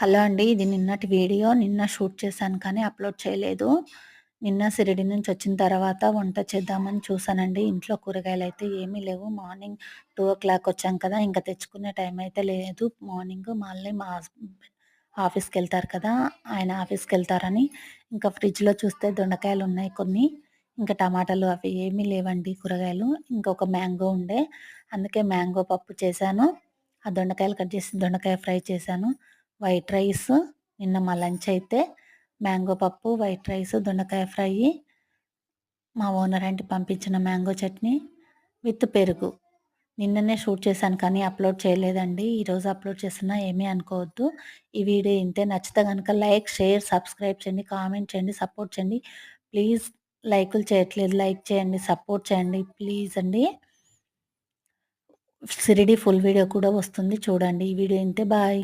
Hello అండి. ఇది నిన్నటి వీడియో. నిన్న షూట్ చేశాను కానీ అప్‌లోడ్ చేయలేదు. నిన్న షిరిడి నుంచి వచ్చిన తర్వాత వంట చేద్దామని చూసానండి. ఇంట్లో కూరగాయలైతే ఏమీ లేవు. మార్నింగ్ 2:00 వచ్చాం కదా! ఇంక తెచ్చుకునే టైం అయితే లేదు. మార్నింగ్ మళ్ళీ మా హస్బెండ్ ఆఫీస్‌కెళ్తారు కదా! ఆయన ఆఫీస్‌కెళ్తారని ఇంకా ఫ్రిడ్జ్‌లో చూస్తే దొండకాయలున్నాయి కొన్ని. ఇంకా టమాటాలు అవి ఏమీ లేవండి కూరగాయలు. ఇంకొక మ్యాంగో ఉండే. అందుకే మ్యాంగో పప్పు చేశాను. ఆ దొండకాయలు కట్ చేసి దొండకాయ ఫ్రై చేశాను. వైట్ రైస్ నిన్న మా లంచ్ అయితే మ్యాంగో పప్పు, వైట్ రైస్, దొండకాయ ఫ్రై, మా ఓనర్ ఆంటీ పంపించిన మ్యాంగో చట్నీ విత్ పెరుగు. నిన్ననే షూట్ చేశాను కానీ అప్‌లోడ్ చేయలేదండి. ఈరోజు అప్‌లోడ్ చేస్తున్నా ఏమీ అనుకోవద్దు. ఈ వీడియో ఇంతే. నచ్చితే గనుక లైక్, షేర్, సబ్స్క్రైబ్ చేయండి, కామెంట్ చేయండి, సపోర్ట్ చేయండి. ప్లీజ్ లైకులు చేయట్లేదు. లైక్ చేయండి, సపోర్ట్ చేయండి ప్లీజ్ అండి. షిరిడి ఫుల్ వీడియో కూడా వస్తుంది చూడండి. ఈ వీడియో ఇంతే. బాయ్.